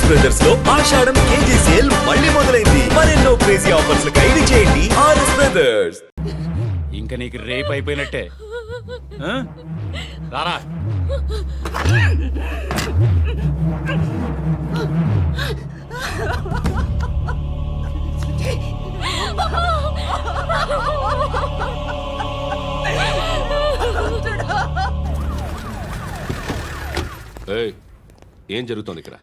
RS brothers లో ఆషాఢం KG sale మళ్ళీ మొదలైంది. మరెన్నో క్రేజీ ఆఫర్స్ ఖైదీ చేయండి ఆర్ఎస్ బ్రదర్స్. ఇంకా నీకు రేప్ అయిపోయినట్టే. రారా ఏం జరుగుతోంది ఇక్కడ?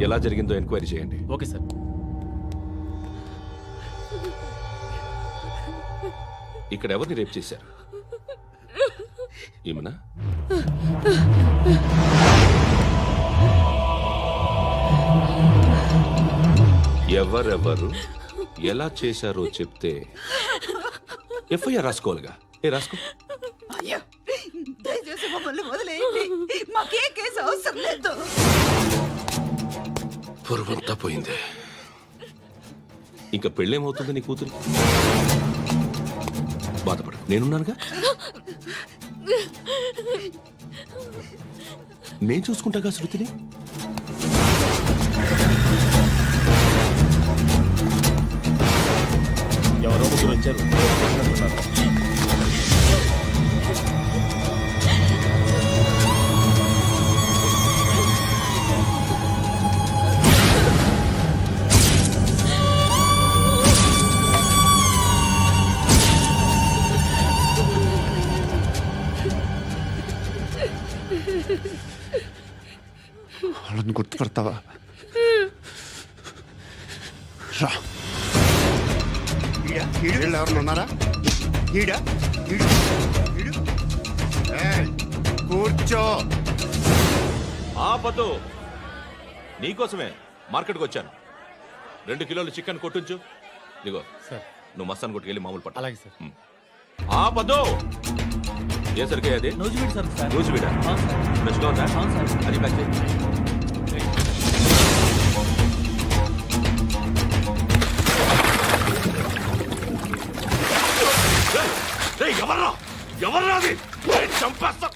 ఎలా జరిగిందో ఎంక్వైరీ చేయండి. Okay sir. ఇక్కడ ఎవరిని రేప్ చేశారు? ఈమెనా? ఎవరెవరు ఎలా చేశారో చెప్తే ఎఫ్ఐఆర్ రాసుకోవాలిగా. రాసుకో. దయచేసి మమ్మల్ని వదిలేయండి, మాకే కేసు అవసరం లేదు. పొరువంతా పోయింది. ఇంకా పెళ్ళేమవుతుంది నీ కూతురు? బాధపడు, నేనున్నానుగా. నేను చూసుకుంటాగా శృతిని. ఎవరో ముగ్గురు వచ్చారు. వాళ్ళని గుర్తుపడతావా? రా. ఎవరు ఉన్నారా? కూర్చో. ఆపదు. నీకోసమే మార్కెట్కి వచ్చాను. 2 కిలోలు చికెన్ కొట్టించు. ఇదిగో సార్, నువ్వు మస్తాన్ కొట్టుకెళ్ళి మామూలు పట్టు. అలాగే సార్. ఆపదు. ఏ సరికే అది? నూజివీడు సార్. నూజివీడా? ఫ్రెష్గా ఉందా? అది ప్యాక్ చేయి. ఎవర్రా ఎవర్రా అది? చంపేస్తా.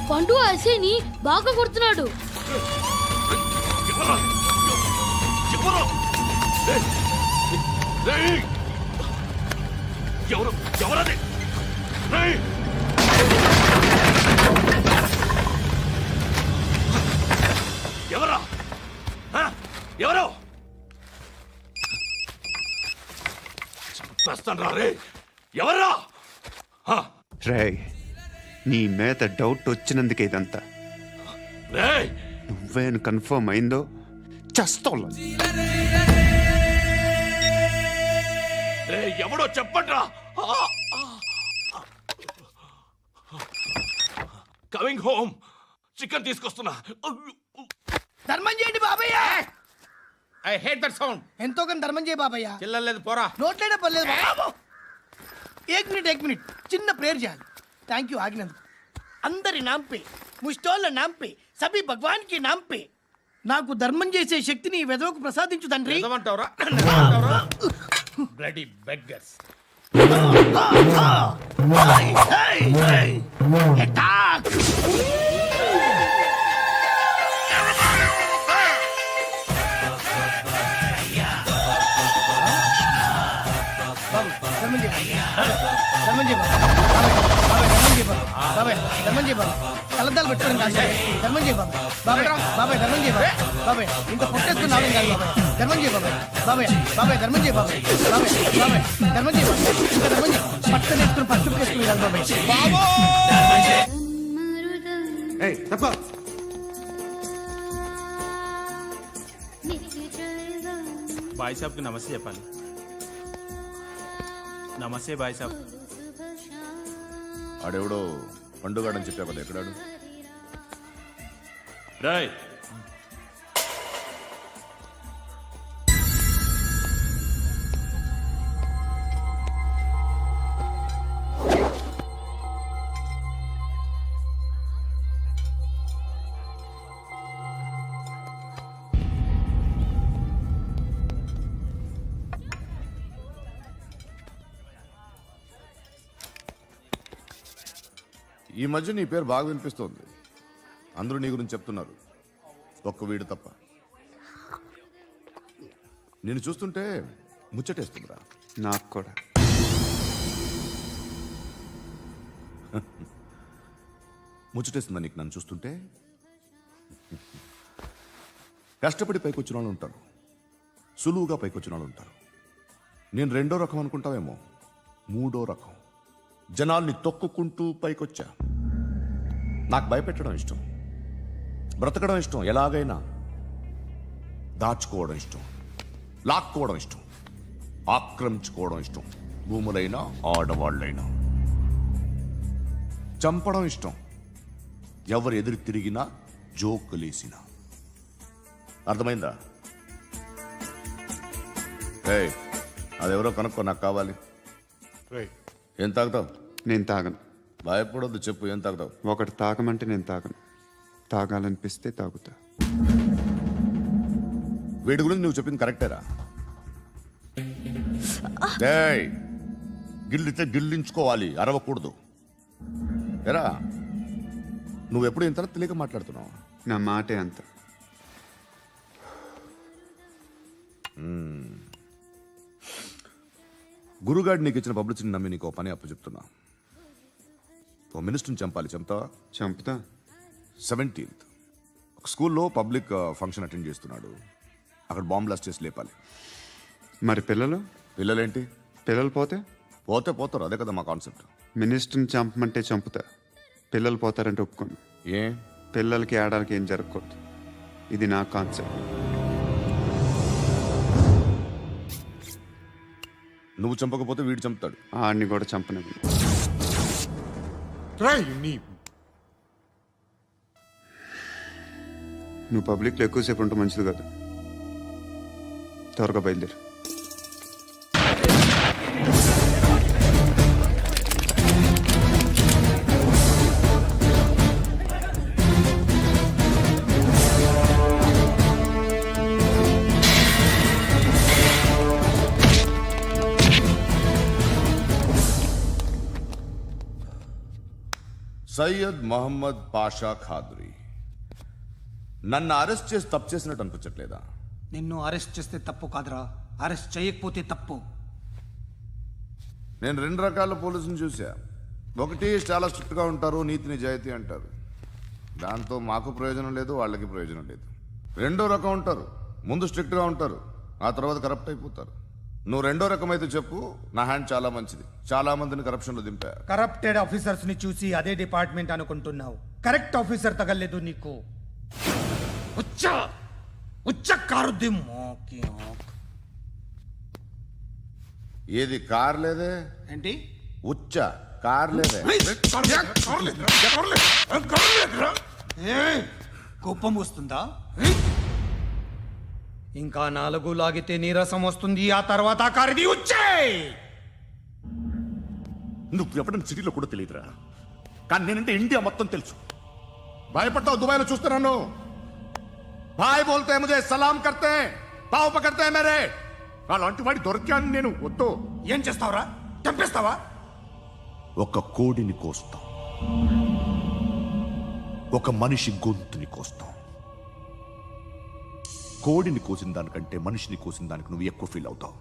పండు అసేని బాగా కొడుతున్నాడు. ఎవరది? ఎవరా? ఎవరు? చంపేస్తాను రా రే. ఎవరా? రే, నీ మీద డౌట్ వచ్చినందుకే ఇదంతా. నువ్వేను కన్ఫర్మ్ అయిందో చస్తా. ఎవడో చెప్పండ్రా. Coming home. చికెన్ తీసుకొస్తున్నా. ధర్మం చేయండి బాబయ్య. I hate that sound. ఎంతో కానీ ధర్మం చేయ బాబయ్య. చిల్లలేదు పోరా. నోట్లేనే పర్లేదు బాబు. एक मिनट చిన్న ప్రేయర్ చేయాలి. థ్యాంక్ యూ ఆగినందుకు. అందరి నామ్ పే, ముష్టోళ్ళ నామ్ పే, సభీ భగవాన్ కి నామ్ పే నాకు ధర్మం చేసే శక్తిని ఈ వెదవకు ప్రసాదించు తండ్రి. Bloody beggars. కలద్దాలు పెట్టుకోండి ధర్మం చేయ బాబాయ్. బాబాయ్ బాబాయ్ ధర్మం చేయ బాబాయ్. ఇంత పొట్టేసుకుని రావడం కాదు బాబాయ్. ధర్మం చేయ బాబాయ్. బాబాయ్ బాబాయ్ ధర్మం చేయ బాబాయ్. బాబాయ్ బాబాయ్ ధర్మం చేయ బాబాయ్. ఇంకా ధర్మం చేయ. పట్టు నేర్చుకుని పట్టు వేసుకుని కాదు బాబాయ్. బాయ్ సాబ్కి నమస్తే చెప్పాలి. నమస్తే బాయ్ సాబ్. ఆడెవడో పండుగాడని చెప్పావు కదా, ఎక్కడాడు? రాయ్, ఈ మధ్య నీ పేరు బాగా వినిపిస్తోంది. అందరూ నీ గురించి చెప్తున్నారు, ఒక్క వీడు తప్ప. నేను చూస్తుంటే ముచ్చటేస్తుందిరా. నాకు కూడా. ముచ్చటేస్తుందా నీకు నన్ను చూస్తుంటే? కష్టపడి పైకొచ్చిన వాళ్ళు ఉంటారు, సులువుగా పైకొచ్చిన వాళ్ళు ఉంటారు. నేను రెండో రకం అనుకుంటావేమో, మూడో రకం. జనాల్ని తొక్కుకుంటూ పైకొచ్చా. నాకు భయపెట్టడం ఇష్టం, బ్రతకడం ఇష్టం, ఎలాగైనా దాచుకోవడం ఇష్టం, లాక్కోవడం ఇష్టం, ఆక్రమించుకోవడం ఇష్టం. భూములైనా ఆడవాళ్ళైనా చంపడం ఇష్టం, ఎవరు ఎదురు తిరిగినా జోకులేసినా. అర్థమైందా? ఏయ్, అదెవరో కనుక్కో, నాకు కావాలి. ఏం తాగుతావు? నేను తాగను. భయపడొద్దు, చెప్పు ఏం తాగుతావు? ఒకటి తాగమంటే నేను తాగను. తాగాలనిపిస్తే తాగుతా. వీడి గురించి నువ్వు చెప్పింది కరెక్టేరా? ఏయ్, గిల్లితే గిల్లించుకోవాలి, అరవకూడదు. ఎరా, నువ్వెప్పుడు ఇంత తెలియక మాట్లాడుతున్నావు? నా మాటే అంత. గురుగాడు నీకు ఇచ్చిన పబ్లిసిటీని నమ్మి నీకు ఓ పని అప్పు చెప్తున్నా. ఓ మినిస్టర్ని చంపాలి, చంపుతావా? చంపుతా. 17th ఒక స్కూల్లో పబ్లిక్ ఫంక్షన్ అటెండ్ చేస్తున్నాడు. అక్కడ బాంబ్ బ్లాస్ట్ చేసి లేపాలి. మరి పిల్లలు? పిల్లలేంటి? పిల్లలు పోతే పోతే పోతారు, అదే కదా మా కాన్సెప్ట్. మినిస్టర్ని చంపమంటే చంపుతా, పిల్లలు పోతారంటే ఒప్పుకోను. ఏ? పిల్లలకి ఆడాలకి ఏం జరగకూడదు. ఇది నా కాన్సెప్ట్. నువ్వు చంపకపోతే వీడు చంపుతాడు. ఆడిని కూడా చంపనివ్వను. నువ్వు పబ్లిక్లో ఎక్కువసేపు ఉంటే మంచిది కాదు. త్వరగా బయలుదేరు. సయ్యద్ మహమ్మద్ పాషా ఖాద్రీ. నన్ను అరెస్ట్ చేసి తప్పు చేసినట్టు అనిపించట్లేదా? నిన్ను అరెస్ట్ చేస్తే తప్పు కాదురా, అరెస్ట్ చేయకపోతే తప్పు. నేను 2 రకాల పోలీసుని చూసా. ఒకటి చాలా స్ట్రిక్ట్గా ఉంటారు, నీతి నిజాయితీ అంటారు. దాంతో మాకు ప్రయోజనం లేదు, వాళ్ళకి ప్రయోజనం లేదు. రెండో రకం ఉంటారు, ముందు స్ట్రిక్ట్గా ఉంటారు, ఆ తర్వాత కరప్ట్ అయిపోతారు. నువ్వు రెండో రకం అయితే చెప్పు, నా హ్యాండ్ చాలా మంచిది. చాలా మందిని కరప్షన్లో దింపా. కరప్టెడ్ ఆఫీసర్స్ ని చూసి అదే డిపార్ట్మెంట్ అనుకుంటున్నావు. కరెక్ట్ ఆఫీసర్ తగలేదు నీకు. ఉచ్చ ఏది కార్ లేదే? ఏంటి? ఉచ్చ కార్ లేదే? కోపం వస్తుందా? ఇంకా 4 లాగితే నీరసం వస్తుంది, ఆ తర్వాత కారిది ఉచ్చే. నువ్వు ఎప్పుడైనా సిటీలో కూడా తెలియదురా, కానీ నేనంటే ఇండియా మొత్తం తెలుసు. భయపడతావు? దుబాయ్లో చూస్తున్నాను. భాయ్ బోల్తే ముజే సలాం కర్తే, పావు పకర్తే మేరే. అలాంటి వాడి దొరికాను నేను. వద్దు. ఏం చేస్తావురా? చంపేస్తావా? ఒక కోడిని కోస్తాం, ఒక మనిషి గొంతుని కోస్తాం. కోడిని కోసిన దానికంటే మనిషిని కోసిన దానికి నువ్వు ఎక్కువ ఫీల్ అవుతావు.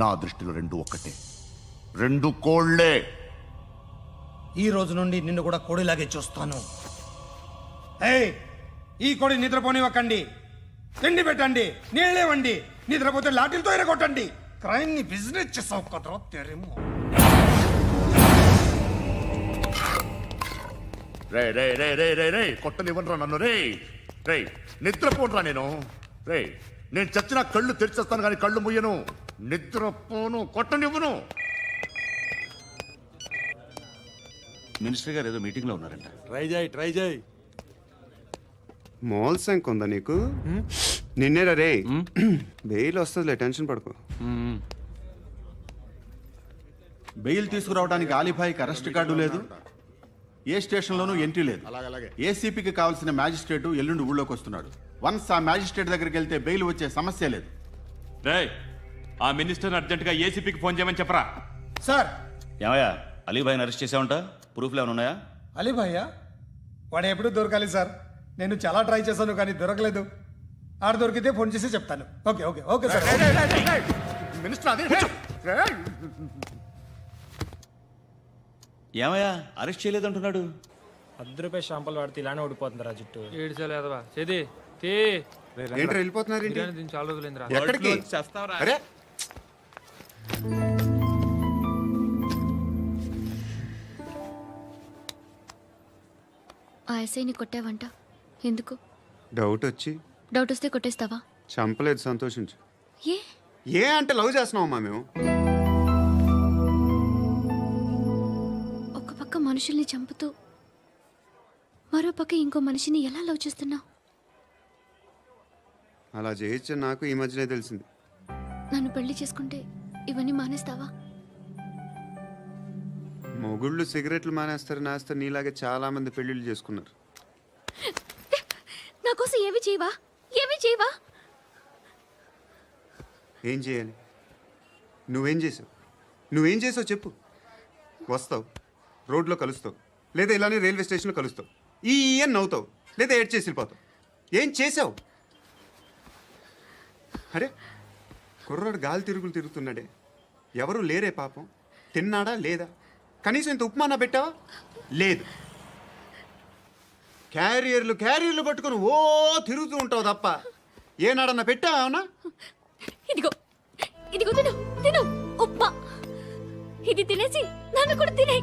నా దృష్టిలో 2 ఒక్కటే, 2 కోళ్లే. ఈ రోజు నుండి నిన్ను కూడా కోడిలాగే చూస్తాను. ఏయ్, ఈ కోడి నిద్రపోనివ్వకండి. తిండి పెట్టండి, నీళ్ళేవండి. నిద్రపోతే లాఠీలతో ఎరగొట్టండి. క్రైమ్ ని బిజినెస్ చేసావు కదరా తెరేమో. రే రే రే రే రే రే కొట్టనివ్వనరా నన్ను. రే రే నిద్రపోనరా నేను. రే నేను చచ్చిన కళ్ళు తెరిచేస్తాను కానీ కళ్ళు ముయ్యను. నిద్రపోను, కొట్టనివ్వను. మినిస్టర్ గారు ఏదో మీటింగ్ లో ఉన్నారంట. ట్రై చేయి. మోల్ సంక్ ఉందా నీకు? నిన్నేరా రే. బెయిల్ వస్తుందిలే, టెన్షన్ పడుకో. బెయిల్ తీసుకురావడానికి ఆలిభాయికి అరెస్ట్ కార్డు లేదు, ఏ స్టేషన్లోనూ ఎంట్రీ లేదు. ఏసీపీకి కావాల్సిన మ్యాజిస్ట్రేటు ఎల్లుండి ఊళ్ళోకి వస్తున్నాడు. వన్స్ ఆ మ్యాజిస్ట్రేట్ దగ్గరికి వెళ్తే బెయిల్ వచ్చే సమస్య లేదు. ఆ మినిస్టర్ అర్జెంట్ గా ఏసీపీకి ఫోన్ చేయమని చెప్పరా. సార్, ఏమయ్యా అలీభాయిని అరెస్ట్ చేసావంట? ప్రూఫ్లు ఏమైనా ఉన్నాయా? అలీ భయ్యా వాడు ఎప్పుడు దొరకాలి సార్. నేను చాలా ట్రై చేశాను కానీ దొరకలేదు. ఆడ దొరికితే ఫోన్ చేసి చెప్తాను. Okay okay okay sir. Minister అదే ఏమయ్యా అరెస్ట్ చేయలేదంటున్నాడు? ₹10 షాంపూలు వాడితే ఇలానే ఓడిపోతుంది రా జుట్టు. ఏంటి వెళ్ళిపోతున్నారు ఏంటి? చాలా రోజులైందిరా. ఎక్కడికి? అరే ఆ ఎస్ఐని కొట్టావంట ఎందుకు? డౌట్ వచ్చి డౌట్ వస్తే కొట్టేస్తావా? చంపలేదు, సంతోషించు. ఏ ఏ అంటే లవ్ చేస్తున్నామమ్మా మేము. ఒక పక్క మనుషుల్ని చంపుతూ మరో పక్క ఇంకో మనిషిని ఎలా లవ్ చేస్తున్నావు? అలా చేయొచ్చు నాకు ఈ మధ్యనే తెలిసింది. నన్ను పెళ్లి చేసుకుంటే ఇవన్నీ మానేస్తావా? మొగుళ్ళు సిగరెట్లు మానేస్తారు, నేస్తారు. నీలాగే చాలా మంది పెళ్లిళ్ళు చేసుకున్నారు. నా కోసం ఏమి చేయవా? ఏమి చేయవా? ఏం చేయాలి? నువ్వేం చేసావు? నువ్వేం చేసావు చెప్పు. వస్తావు, రోడ్లో కలుస్తావు, లేదా ఇలానే రైల్వే స్టేషన్లో కలుస్తావు. ఈ అని నవ్వుతావు, లేదా ఏడ్ చేసి వెళ్ళిపోతావు. ఏం చేసావు? అరే కుర్రాడు గాలి తిరుగులు తిరుగుతున్నాడే, ఎవరు లేరే పాపం. తిన్నాడా లేదా? కనీసం ఇంత ఉప్మానా పెట్టావా? లేదు. క్యారియర్లు పట్టుకొని ఓ తిరుగుతూ ఉంటావు తప్ప ఏనాడన్నా పెట్టావా? అవునా? ఇదిగో ఇదిగో తిను తిను ఉప్మా. ఇది తినేసి నన్ను కూడా తినే.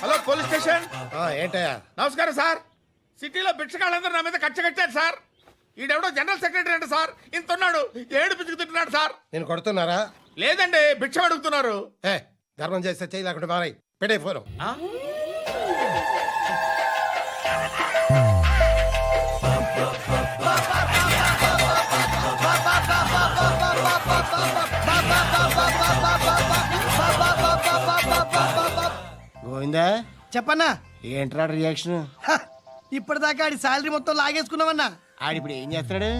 Hello police station. ఏంటయ్యా? నమస్కారం సార్. సిటీలో భిక్షగాళ్ళందరూ నా మీద కచ్చ కట్టారు సార్. ఈడెవడో జనరల్ సెక్రటరీ అంట సార్. ఇంత ఉన్నాడు, ఏడు పిచ్చుకు తింటున్నాడు సార్. నేను కొడుతున్నారా? లేదండి, భిక్ష అడుగుతున్నారు. ఏ ధర్మం చేస్తే చేయి, లేకుంటే మారాయి. పెట్టే ఫోను. గోవిందా చెప్పన్నా. ఏంట్రా రియాక్షన్? ఇప్పటిదాకా ఆడి శాలరీ మొత్తం లాగేసుకున్నావన్నా. ఆడిప్పుడు ఏం చేస్తాడు?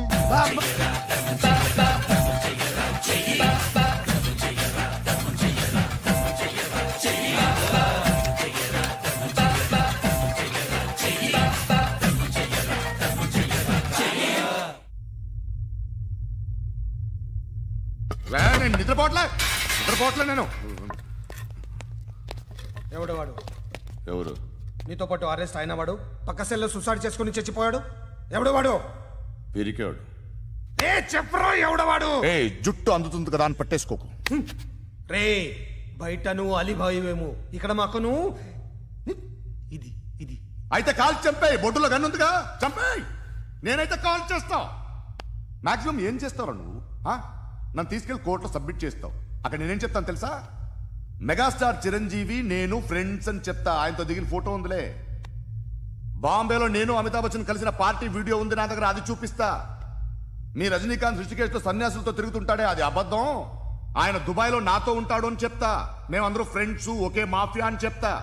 నేను నిద్రపోవట్లే నేను. ఎవడు వాడు? ఎవరు? నీతో పాటు అరెస్ట్ అయిన వాడు, పక్క సెల్లో సూసైడ్ చేసుకుని చచ్చిపోయాడు. ఎవడు వాడు? పిరికాడు. ఏ చెప్పరా ఎవడవాడు? ఏ జుట్టు అందుతుంది కదా అని పట్టేసుకోకు. రే బయట నువ్వు అలీబాయివేమో, ఇక్కడ మాకు నువ్వు ఇది ఇది. అయితే కాల్ చంపేయి. బొడ్డులో గన్నుందిగా, చంపేయి. నేనైతే కాల్ చేస్తా. మాక్సిమం ఏం చేస్తావు నువ్వు? నన్ను తీసుకెళ్లి కోర్టులో సబ్మిట్ చేస్తావు. అక్కడ నేనేం చెప్తాను తెలుసా? మెగాస్టార్ చిరంజీవి నేను ఫ్రెండ్స్ అని చెప్తా. ఆయనతో దిగిన ఫోటో ఉందిలే. బాంబేలో నేను అమితాబ్ బచ్చన్ కలిసిన పార్టీ వీడియో ఉంది నా దగ్గర, అది చూపిస్తా. మీ రజనీకాంత్ ఋషికేశ్తో సన్యాసులతో తిరుగుతుంటాడే, అది అబద్ధం. ఆయన దుబాయ్లో నాతో ఉంటాడు అని చెప్తా. మేమందరూ ఫ్రెండ్స్, ఒకే మాఫియా అని చెప్తా.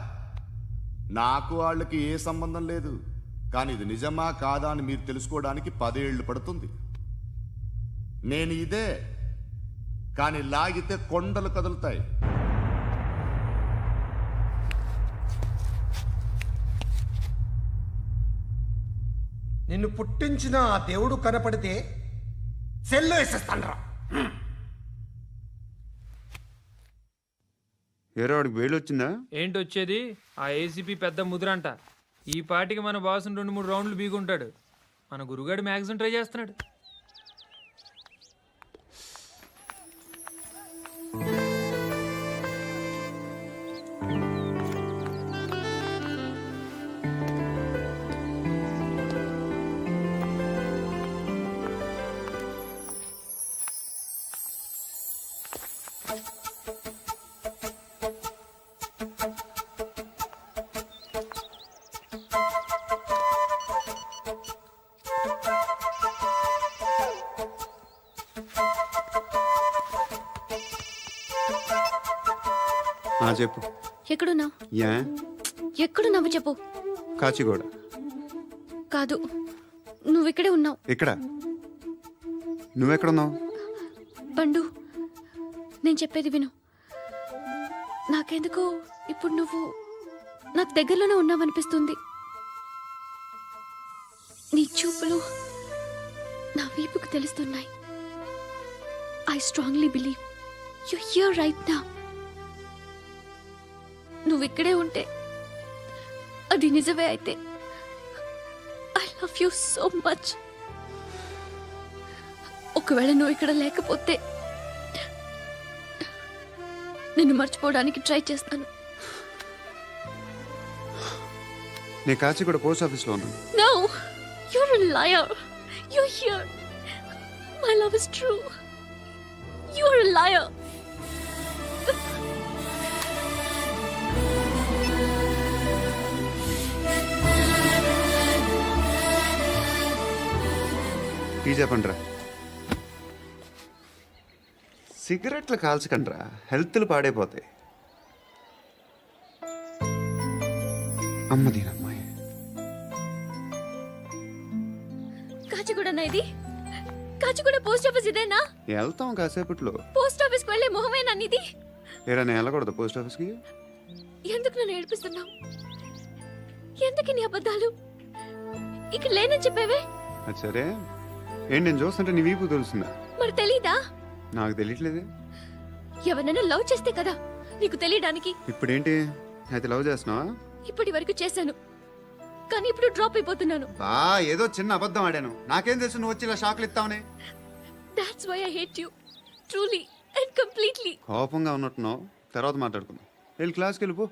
నాకు వాళ్ళకి ఏ సంబంధం లేదు. కానీ ఇది నిజమా కాదా అని మీరు తెలుసుకోవడానికి 10 ఏళ్ళు పడుతుంది. నేను ఇదే, కానీ లాగితే కొండలు కదులుతాయి. నిన్ను పుట్టించిన ఆ దేవుడు కనపడితే సెల్లో వేసేస్తాన్రా. ఏరో వాడికి బెయిల్ వచ్చిందా? ఏంటి వచ్చేది? ఆ ఏసీపీ పెద్ద ముద్రంట. ఈ పాటికి మన బాసును 2-3 రౌండ్లు బీగుంటాడు. మన గురుగాడు మ్యాక్సిమం ట్రై చేస్తున్నాడు. చెప్పు. ఎక్కడున్నావు? యా ఎక్కడున్నావు చెప్పు. కాచిగూడ. కాదు, నువ్వు ఇక్కడే ఉన్నావు. ఇక్కడ నువ్వెక్కడున్నావు? పండు, నేను చెప్పేది విను. నాకెందుకో ఇప్పుడు నువ్వు నాకు దగ్గరలోనే ఉన్నావనిపిస్తుంది. నీ చూపులు నా వీపుకు తెలుస్తున్నాయి. I strongly believe you here right now. నువ్వు ఇక్కడే ఉంటే అది నిజమే అయితే I love you so much. ఒకవేళ నువ్వు ఇక్కడ లేకపోతే నిన్ను మర్చిపోవడానికి ట్రై చేస్తాను. నేను కాచిగూడ పోస్ట్ ఆఫీస్లో ఉన్నాను. No, you're a liar. You're here. My love is true. You're a liar. Tea చెప్పండిరా. సిగరెట్లు కాల్చకండ్రా, హెల్త్లు పాడైపోతాయి. అమ్మదీనమ్మాయి. కాచిగూడనా ఇది? కాచిగూడ పోస్ట్ ఆఫీస్ ఇదేనా? వెళ్తాం కాసేపట్లో. పోస్ట్ ఆఫీస్ కు వెళ్ళే మొహమేనా నీది? ఏరా నేను వెళ్ళకూడదు పోస్ట్ ఆఫీస్కి? ఎందుకు నన్ను ఏడిపిస్తున్నావు? ఎందుకు నీ అబద్ధాలు? ఇక్కడ లేనని చెప్పేవే. అది సరే, ఏంటి నేను చూస్తుంటే నీ వీపు తెలుస్తుందా? మరి తెలీదా? నాకు తెలియట్లేదే. ఎవరైనా లవ్ చేస్తే కదా నీకు తెలియడానికి. ఇప్పుడేంటి అయితే లవ్ చేస్తున్నావా? ఇప్పటి వరకు చేశాను, కానీ ఇప్పుడు డ్రాప్ అయిపోతున్నాను. ఏదో చిన్న అబద్ధం ఆడాను. నాకేం తెలుసు నువ్వు వచ్చి ఇలా షాక్లు ఇస్తావని. That's why I hate you. Truly and completely. కోపంగా ఉన్నట్టున్నావు, తర్వాత మాట్లాడుకుందాం. వెళ్ళి క్లాస్కి వెళ్ళిపో.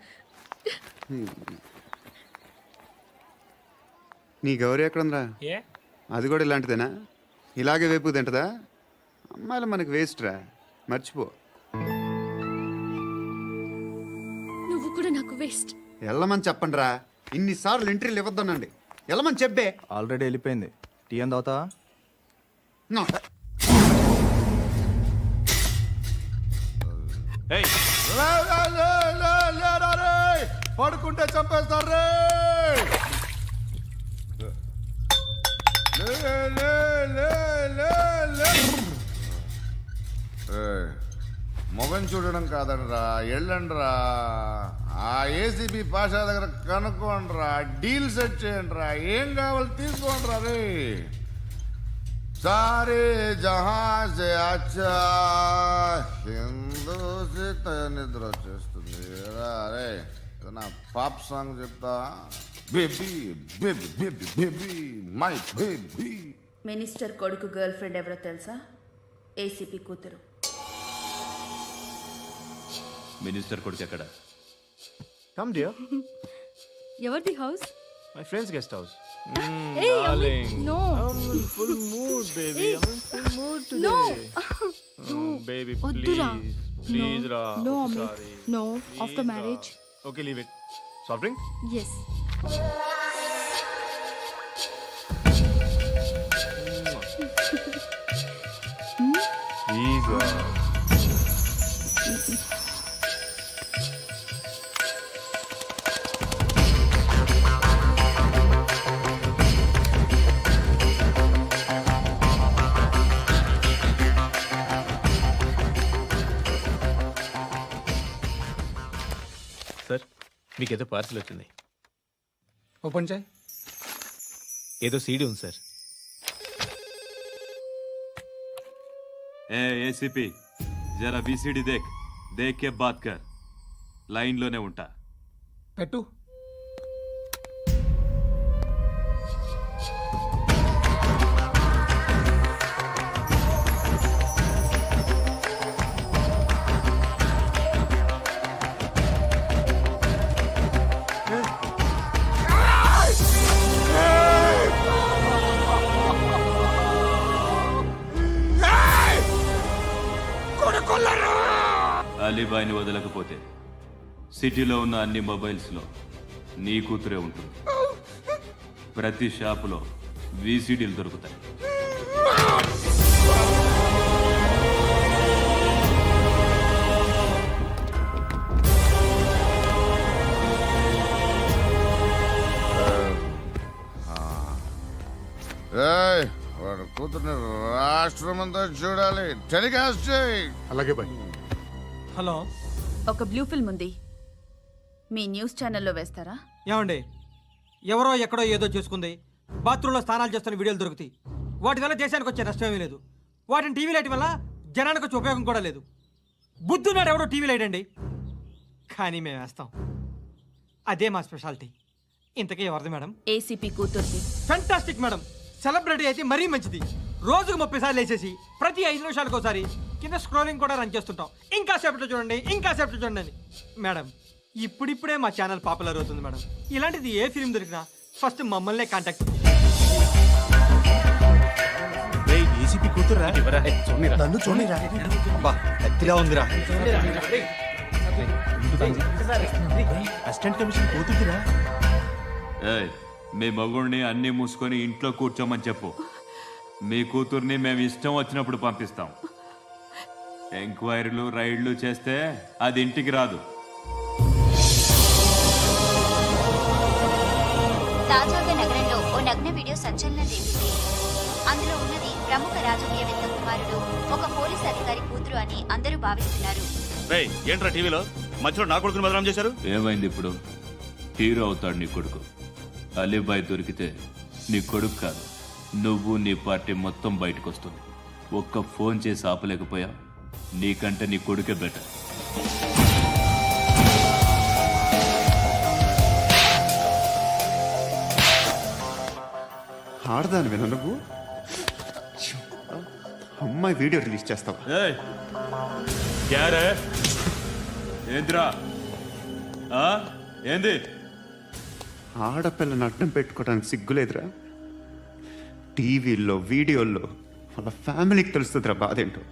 నీ గౌరీ ఎక్కడుందిరా? అది కూడా ఇలాంటిదేనా? ఇలాగే వేపు తింటదా? అమ్మాయిలు మనకి వేస్ట్ రా, మర్చిపో. నువ్వు కూడా నాకు వేస్ట్. వెళ్ళమని చెప్పండి రా. ఇన్నిసార్లు ఎంట్రీలు ఇవ్వద్దనండి. వెళ్ళమని చెప్పే. ఆల్రెడీ వెళ్ళిపోయింది. టీ అని తాగుతావా? నో. ఏయ్, పడుకుంటే చంపేస్తారు. మొగం చూడడం కాదండ్రా, ఎళ్ళండ్రా. ఆ ఏసీబీ పాషా దగ్గర కనుక్కోండ్రా, డీల్ సెట్ చేయండిరా, ఏం కావాలి తీసుకోండిరా. రే సారే జహా సే అచ్చా హిందూ నిద్ర వచ్చేస్తుంది. రే నా పాప్ సాంగ్ చెప్తా. Baby baby baby baby my baby. Minister కొడుకు గర్ల్ ఫ్రెండ్ ఎవరో తెలుసా? ఏసీపీ కూతురు. మినిస్టర్ కొడుకు ఎక్కడ? Come dear. ఎవరిది house? My friends guest house. No. Full mood baby. Full mood today. Baby వద్దురా. ప్లీజ్ రా. No, Amit. No, after marriage. Okay, leave it. Soft drink? Yes. Please రా. Sir, మీకేదో parcel వచ్చింది. Open చేయి. ఏదో CD ఉంది sir. ACP జరా VCD దేక్ కే bath కర్. లైన్ లోనే ఉంటా. పెట్టు. అలీబాయిని వదలకపోతే సిటీలో ఉన్న అన్ని మొబైల్స్లో నీ కూతురే ఉంటుంది. ప్రతి షాపులో వీసీడీలు దొరుకుతాయి. కూతుర్ని రాష్ట్రం అంతా చూడాలి. టెలికాస్ట్ చేయి. అలాగే బాయ్. హలో ఒక బ్లూ ఫిల్మ్ ఉంది, మీ న్యూస్ ఛానల్లో వేస్తారా? ఏమండి, ఎవరో ఎక్కడో ఏదో చేసుకుంది, బాత్రూంలో స్నానాలు చేస్తున్న వీడియోలు దొరుకుతాయి. వాటి వల్ల దేశానికి వచ్చే నష్టమేమీ లేదు. వాటిని టీవీ లైట్ వల్ల జనానికి వచ్చే ఉపయోగం కూడా లేదు. బుద్ధున్నాడు ఎవడో టీవీ లైట్ అండి, కానీ మేము వేస్తాం. అదే మా స్పెషాలిటీ. ఇంతకీ ఎవరిది మేడం? ఏసీపీ కూతుర్ది. Fantastic madam. సెలబ్రిటీ అయితే మరీ మంచిది. రోజుకు 30 సార్లు వేసేసి ప్రతి 5 నిమిషాలకు ఒకసారి కింద స్క్రోలింగ్ కూడా రన్ చేస్తుంటాం. ఇంకా సేపట్లో చూడండి, ఇంకా సేపట్లో చూడండి అని. మేడం, ఇప్పుడిప్పుడే మా ఛానల్ పాపులర్ అవుతుంది మేడం. ఇలాంటిది ఏ ఫిల్మ్ దొరికినా ఫస్ట్ మమ్మల్నే కాంటాక్ట్. ఏసీపీ కూతురా నన్ను చూడరా కత్తిలా ఉందిరా. అసిస్టెంట్ కమిషన్ కూతురురా. ఏయ్, మీ మగుడిని అన్ని మూసుకొని ఇంట్లో కూర్చోమని చెప్పు. మీ కూతుర్ని మేము ఇష్టం వచ్చినప్పుడు పంపిస్తాం. ఎంక్వైరీలు రైడ్లు చేస్తే అది ఇంటికి రాదు. తాజాగా నగరంలో ఓ నగ్న వీడియో సంచలనం రేపింది. అందులో ఉన్నది ప్రముఖ రాజకీయవేత్త కుమారుడు, ఒక పోలీస్ అధికారి కూతురు అని అందరూ భావిస్తున్నారు. ఏంట్రా టీవీలో మధ్యలో నా కొడుకుని బదనాం చేశారు? ఏమైంది ఇప్పుడు? హీరో అవుతాడు నీ కొడుకు. అలీబాయ్ దొరికితే నీ కొడుకు కాదు, నువ్వు నీ పార్టీ మొత్తం బయటకు వస్తుంది. ఒక్క ఫోన్ చేసి ఆపలేకపోయా, నీకంటే నీ కొడుకే బెటర్. ఆడదాని విన నువ్వు అమ్మాయి వీడియో రిలీజ్ చేస్తావా? ఏంద్రా ఏంది? ఆడపిల్లని అడ్డం పెట్టుకోవడానికి సిగ్గులేదురా? టీవీల్లో వీడియోల్లో వాళ్ళ ఫ్యామిలీకి తెలుస్తుందిరా బాధ ఏంటో.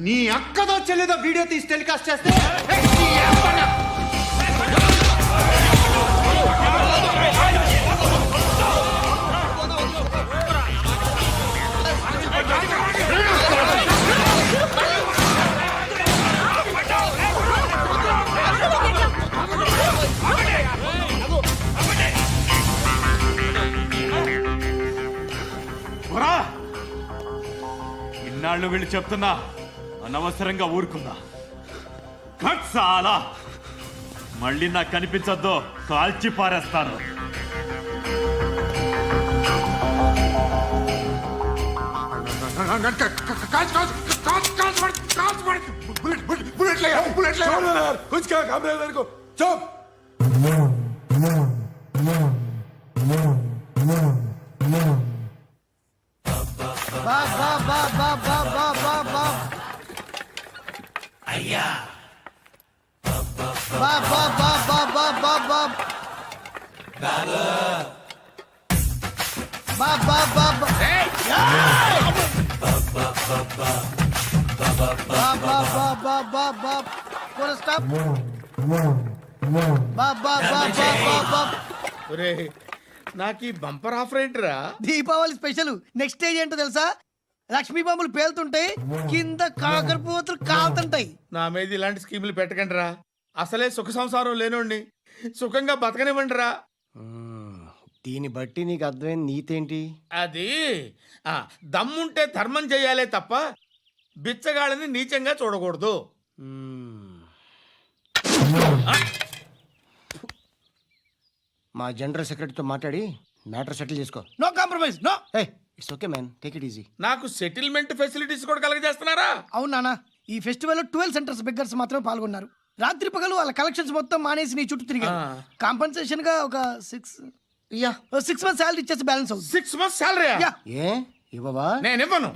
నీ అక్కదో చెల్లిదో వీడియో తీసి టెలికాస్ట్ చేస్తే ఇన్నాళ్ళు వీళ్ళు చెప్తున్నా అనవసరంగా ఊరుకున్నా. చాలా మళ్ళీ నాకు కనిపించొద్దు, కాల్చి పారేస్తాను. నాకు ఈ బంపర్ ఆఫర్ ఏంటిరా? దీపావళి స్పెషల్. నెక్స్ట్ స్టేజ్ ఏంటో తెలుసా? లక్ష్మీ బాంబులు పేలుతుంటాయి, కింద కాకరపోతులు కాలుతుంటాయి. నా మీద ఇలాంటి స్కీములు పెట్టకండి రా. అసలే సుఖ సంసారం లేనోడిని సుఖంగా బతకనివ్వండి రా. దీన్ని బట్టి నీకు అర్థమైన నీతేంటి? అది దమ్ముంటే ధర్మం చేయాలే తప్ప బిచ్చగాళ్ళని నీచంగా చూడకూడదు. మా జనరల్ సెక్రటరీతో మాట్లాడి మ్యాటర్ సెటిల్ చేసుకో. No compromise, no. It's okay man, take it easy. నాకు సెటిల్మెంట్ ఫెసిలిటీస్ కూడా కలగజేస్తున్నారా? అవును నాన్న, ఈ ఫెస్టివల్ 12 సెంటర్స్ బెగ్గర్స్ మాత్రమే పాల్గొన్నారు. రాత్రి పగలు వాళ్ళ కలెక్షన్స్ మొత్తం మానేసి నీ చుట్టూ తిరిగారు. కాంపన్సేషన్ గా ఒక 6 months శాలరీ ఇచ్చేసి బ్యాలెన్స్ అవుతుంది. 6 months శాలరీ? ఏ ఇవ్వవా? నేను ఇవ్వను.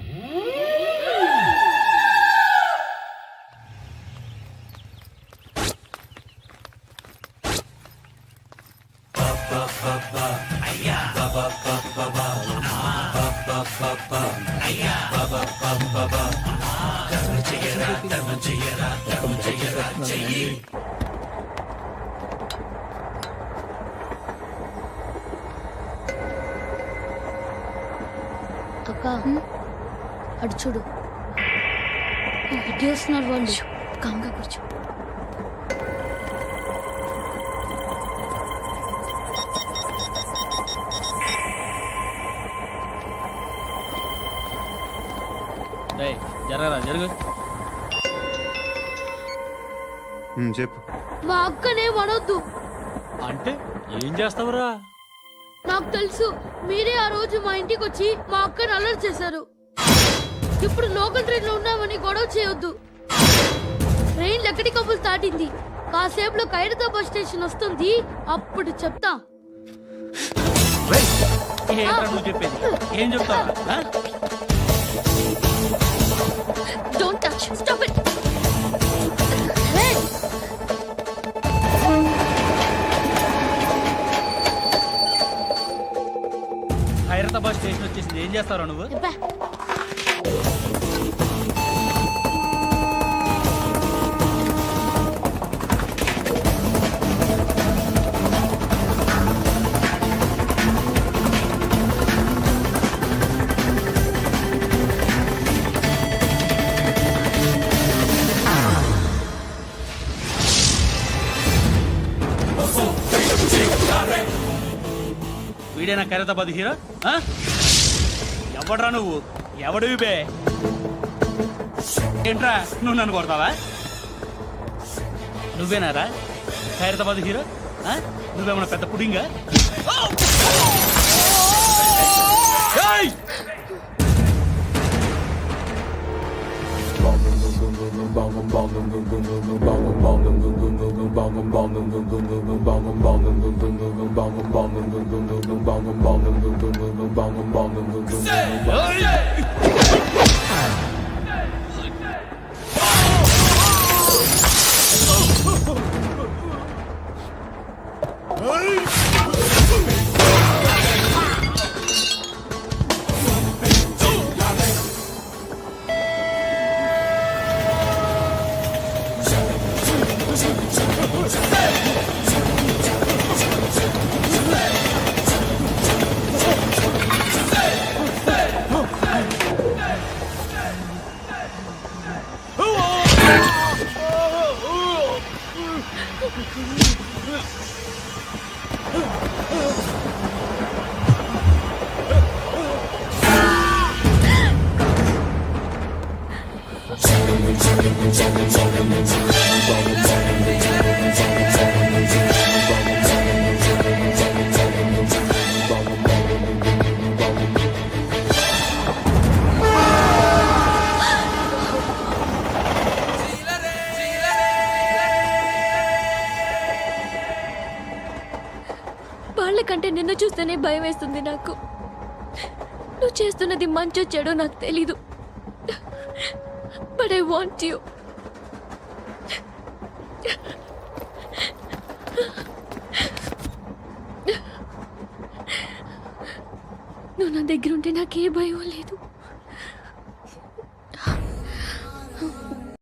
అక్క, అటు చూడు, ఇటు వస్తున్నారు వాళ్ళు. కామ్గా కూర్చో. చెప్పు. మా అక్కనే అనొద్దు. అంటే ఏం చేస్తావురా? నాకు తెలుసు, మీరే ఆ రోజు మా ఇంటికి వచ్చి మా అక్కని అలర్ట్ చేశారు. ఇప్పుడు లోకల్ ట్రైన్ లో ఉన్నామని గొడవ చేయొద్దు. ట్రైన్ లక్కడి కబుల్ దాటింది. కాసేపులో ఖైరతాబాద్ స్టేషన్ వస్తుంది, అప్పుడు చెప్తా. ఏం చెప్తావు? Don't touch, stop it. Khairatabad station వచ్చేసింది, ఏం చేస్తారా నువ్వు? వీడేనా ఖైరతాబాద్ హీరో? ఎవడ్రా నువ్వు? ఎవడివి బే? ఏంట్రా నువ్వు నన్ను కొడతావా? నువ్వేనారా ఖైరతాబాద్ హీరో? నువ్వేమన్నా పెద్ద పుడింగా? వాళ్ళకంటే నిన్ను చూస్తేనే భయం వేస్తుంది నాకు. నువ్వు చేస్తున్నది మంచో చెడో నాకు తెలీదు, బట్ ఐ వాంట్ యూ. నువ్వు నా దగ్గర ఉంటే నాకే భయం లేదు.